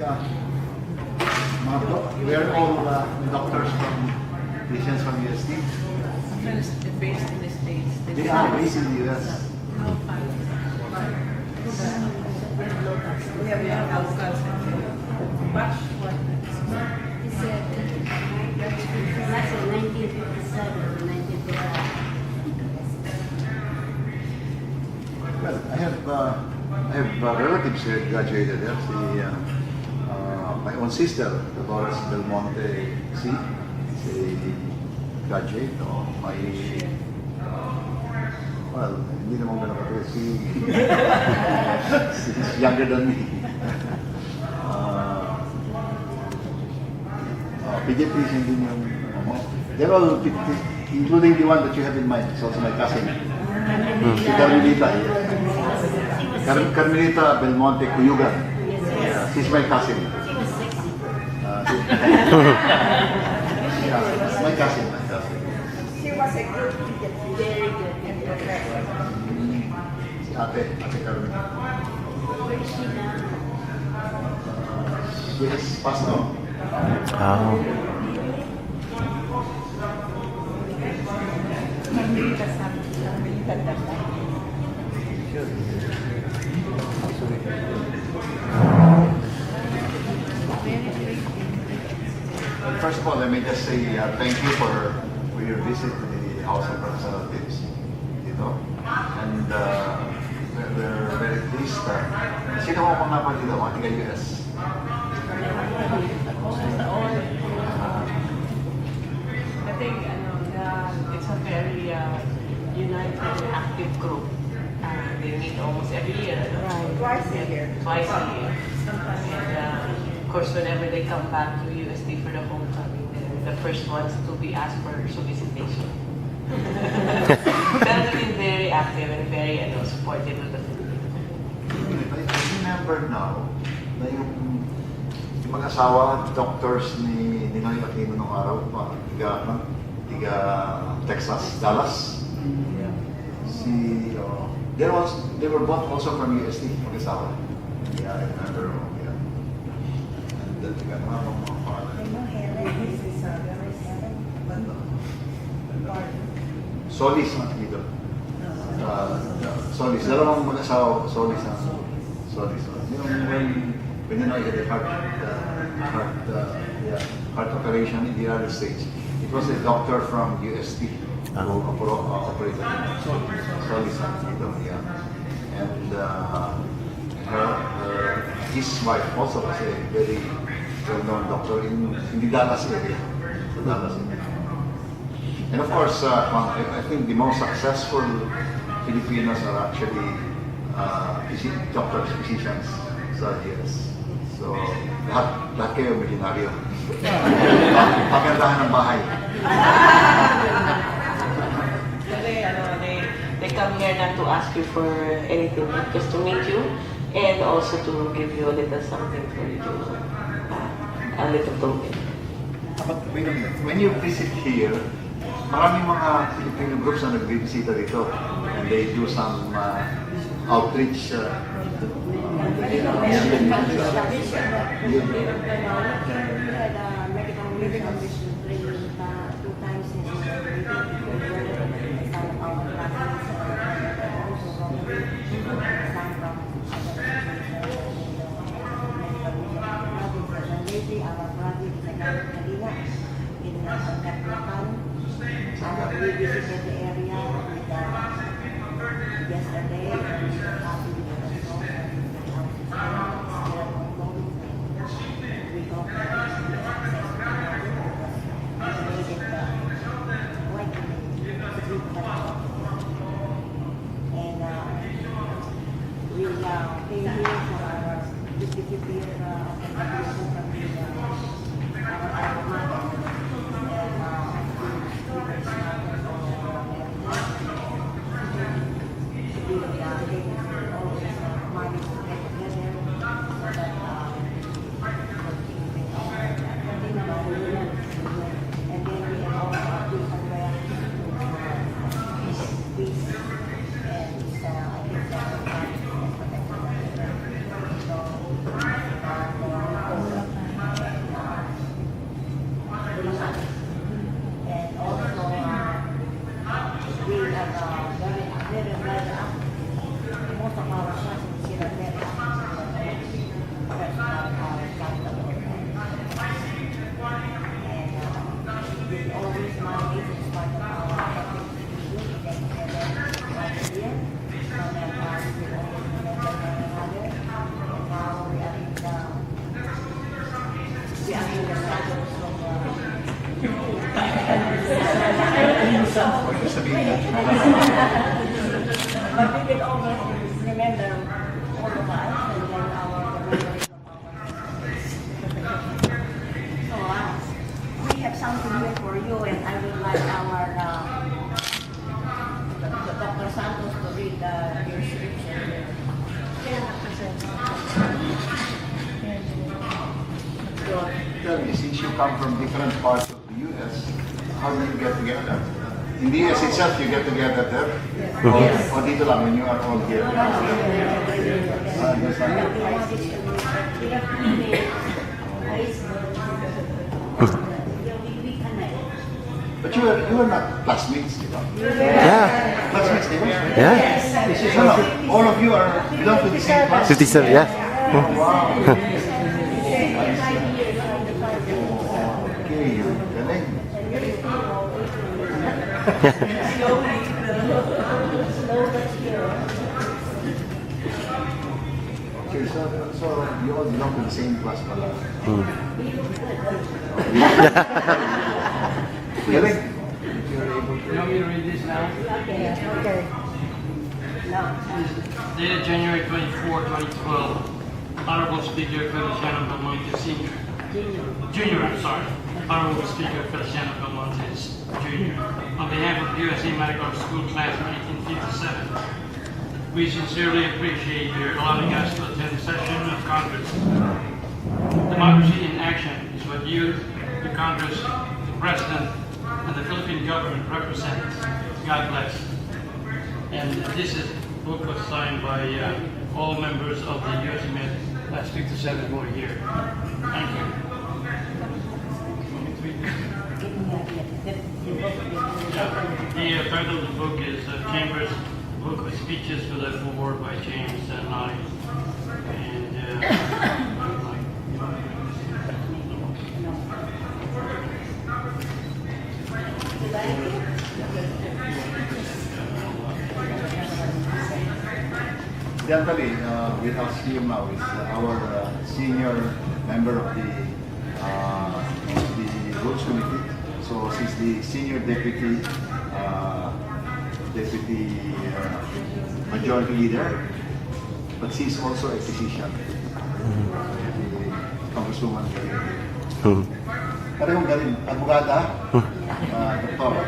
We are all doctors from patients from UST. Based in the States. They are based in the US. We have locals. Batch one. He said, that's in 1957 or 1955. Well, I have relatives who had graduated there. My own sister, Dolores Belmonte, she graduate. Well, hindi naman ganun kasi she's younger than me. Pediatrician din yung they're all 50, including the one that you have in mind. It's also my cousin. Si Carmelita. Carmelita Belmonte Cuyugan. She's my cousin. Yeah, my cousin. She was a good teacher. Very good. Si Ate Carmelita. Where is she now? She has passed on. Oh. First of all, let me just say thank you for your visit to the House of Representatives. And we're very pleased. Sino mo pang napan dito? Mga tiga-US? I think it's a very united and active group. They meet almost every year. Twice a year. And of course, whenever they come back to USD for the homecoming, they're the first ones to be asked for solicitation. They've been very active and very supportive of the Philippines. I remember now na yung mag-asawa, doctors ni Ninoy Aquino nung araw, tiga Texas, Dallas. They were both also from UST, mag-asawa. Yeah, I remember. Yeah. And tiga mga Solis dito. Solis. Dalawang mag-asawa, Solis. Solis. When you know you had a heart operation in the United States, it was a doctor from UST who operated Solis dito. Yeah. And his wife also was a very well-known doctor in the Dallas area. And of course, I think the most successful Filipinos are actually doctors, physicians sa US. So, lahat kayo milyonaryo. Pagandahan ng bahay. They come here not to ask you for anything, but just to meet you and also to give you a little something for you to, a little token. But wait a minute, when you visit here, maraming mga Filipino groups na nagbibisita dito and they do some outreach. We visited the area yesterday and happy with the results we hope and we'll pay here for our 55th year contribution from our alma mater. we always manage as part of our topic we get together once a year. So that we will always remember one another. And now we are in the status of Huwag niyo sabihin na. but we will always remember all of us and then our memories of our so we have something here for you and I would like our Dr. Santos to read your scripture here. Tell me, since you come from different parts of the U.S., how do you get together? In the U.S. itself, you get together there? O dito lang, when you are all here? Just like But you are not classmates, di ba? Yeah. Classmates, di ba? Yeah. No, no. All of you are belong to the same class. 57, yeah. Oh, wow. Okay, galing. Okay, so you all belong to the same class pala. Galing. You're able to... You want me to read this now? Okay. No. Dated January 24, 2012. Honorable Speaker Feliciano Belmonte Sr. Jr. I'm sorry. Honorable Speaker Feliciano Belmonte Jr. On behalf of USA Medical School Class of 1857, we sincerely appreciate your allowing us to attend the session of Congress. Democracy in action is what you, the Congress, the President, and the Philippine government represent. God bless. And this is book was signed by all members of the USA Med Class 57 who are here. Thank you. The title of the book is Chambers Book of Speeches for the Forward by James Nye. And Gently, with us here now is our senior member of the Rules Committee. So she's the senior deputy majority leader, but she's also a physician. Congresswoman Galing. Parehong galing. Abogada, doktor.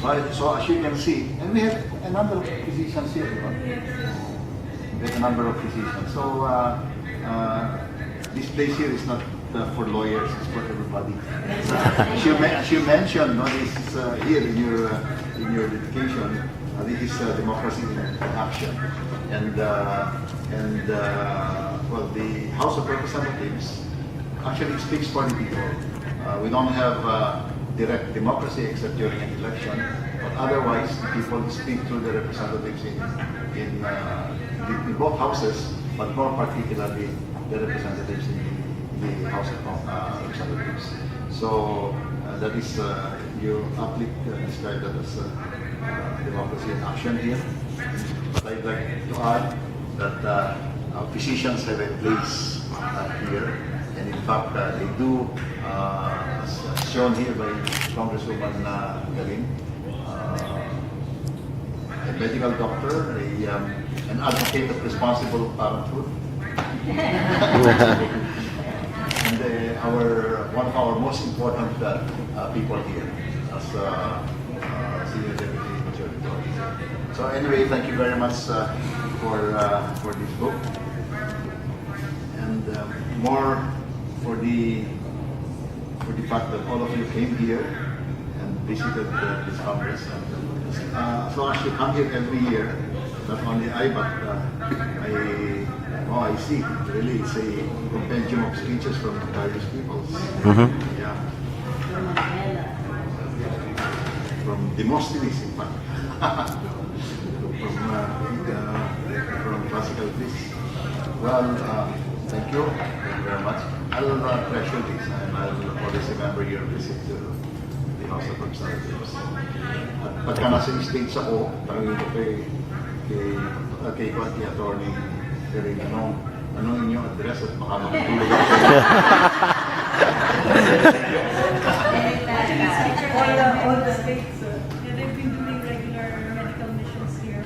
Right, so as you can see, and we have a number of physicians here. We have a number of physicians. So this place here is not for lawyers; it's for everybody. As you mentioned, no, this is here in your dedication. This is democracy in action, and well, the House of Representatives actually speaks for the people. We don't have direct democracy except during an election, but otherwise the people speak through the representatives in both houses, but more particularly the representatives in the House of Representatives. So that is, you aptly describe that as democracy in action here. But I'd like to add that physicians have a place here. And in fact, they do, as shown here by Congresswoman Galing, a medical doctor, an advocate of responsible parenthood, and one of our most important people here as Senior Deputy Majority Officer. So anyway, thank you very much for this book, and more for the fact that all of you came here and visited this Congress. As long as you come here every year, not only I, but I see, really, it's a compendium of speeches from various peoples. Mm-hmm. Yeah. From Demosthenes, in fact. from classical Greece. Well, thank you very much. I'll treasure this and I'll always remember remember your visit to the House of Representatives. At pagka nasa States ako, tanongin ko kay Attorney Eric, anong inyong address at baka makatulog ako. All the states. And they've been doing regular medical missions here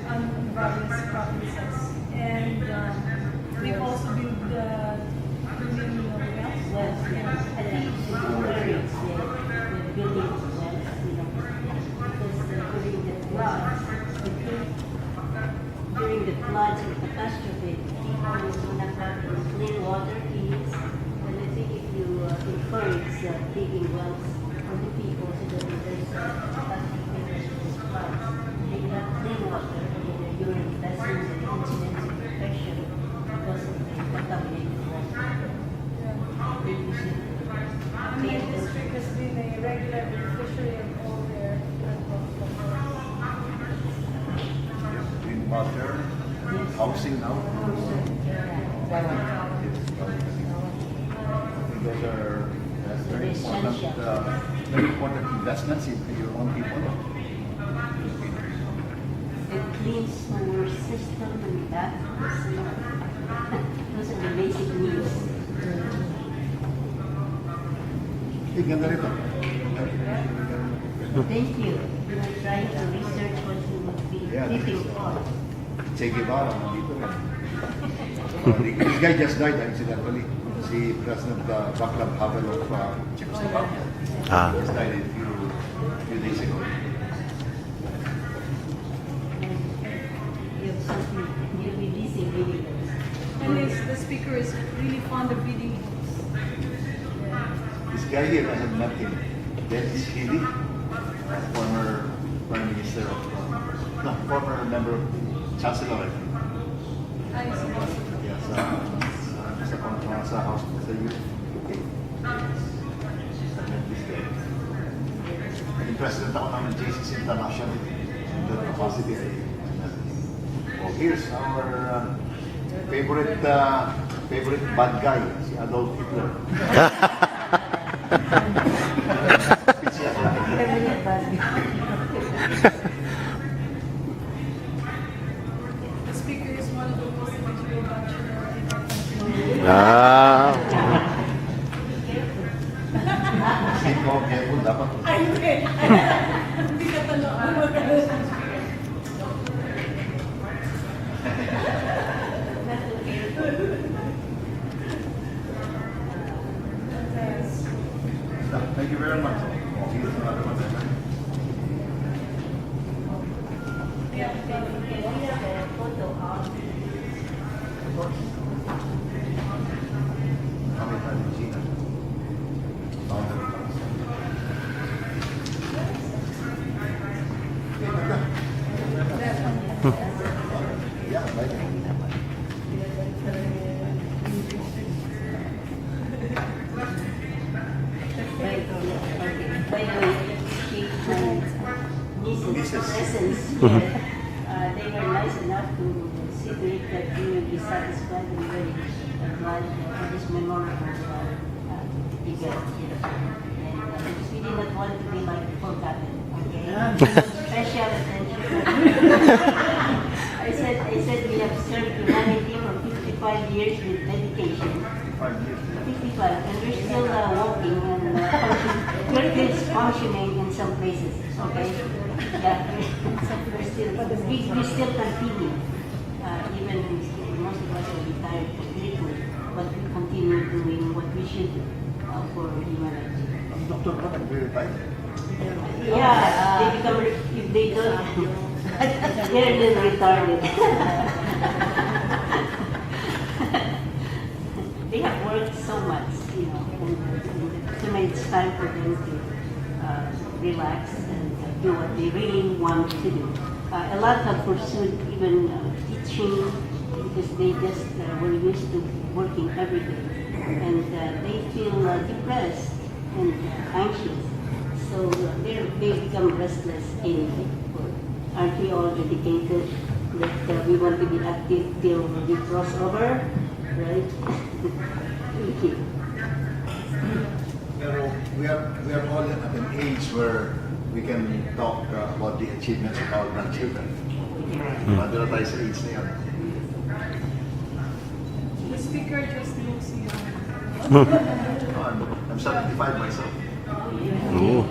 on various provinces. And they've also been doing Wells, I think it's encourage the building of wells, because during the floods, I think during the floods or catastrophe, people will not have clean water to use. And I think if you encourage digging wells for the people so that if there's catastrophe or this floods, they will have clean water during lessons and incidents of infection because of the contaminated water. the district has been a regular beneficiary of all their Clean water, housing now. Those are very important investments in your own people. The clean sewer system and that, those are the basic needs. Ganda rito. Thank you. We are trying to research what we would be looking for. Che Guevara, nandito rin. This guy just died, incidentally. Si President Václav Havel of Czechoslovakia. Ah. Just died a few days ago. You have something, you're releasing videos. And the speaker is really fond of reading books. This guy here, I have met him. Dennis Healy, former Prime Minister of, former member of Chancellor, I think. I see. Yes, sa House of the UK. I met this guy. Naging president ako ng JCC International. In that capacity, I met him. Oh, here's our favorite bad guy, si Adolf Hitler. Permanent bad. The speaker is one of the most eligible bachelor in our country. Ah. Sino, careful, dapat. Ay, hindi. Hindi ka tanong. Thank you very much. Here's another one. Can we have a photo of Kami tayo ng Gina. Yeah, right. by the way, she nieces' presents Mhm. here. They were nice enough to see to it that we will be satisfied and very glad for this memorable event. And because we did not want to be like forgotten, okay? Special attention. I said we have served humanity for 55 years with dedication. 5 years. 55, and we're still working and we're still functioning in some places, okay? Yeah, we still continue, even most of us are retired completely, but we continue doing what we should do for humanity. Dr. Ron, nag-retire. Yeah, they become, if they don't, they're then retarded. They have worked so much, and so it's time for them to relax and do what they really want to do. A lot have pursued even teaching because they just were used to working every day, and they feel depressed and anxious. So they become restless anyway. Aren't we all dedicated that we want to be active till we cross over, right? Thank you. we are all at an age where we can talk about the achievements of our grandchildren. Nandun na tayo sa age na yun. The speaker just looks young. I'm 75 myself. Oo.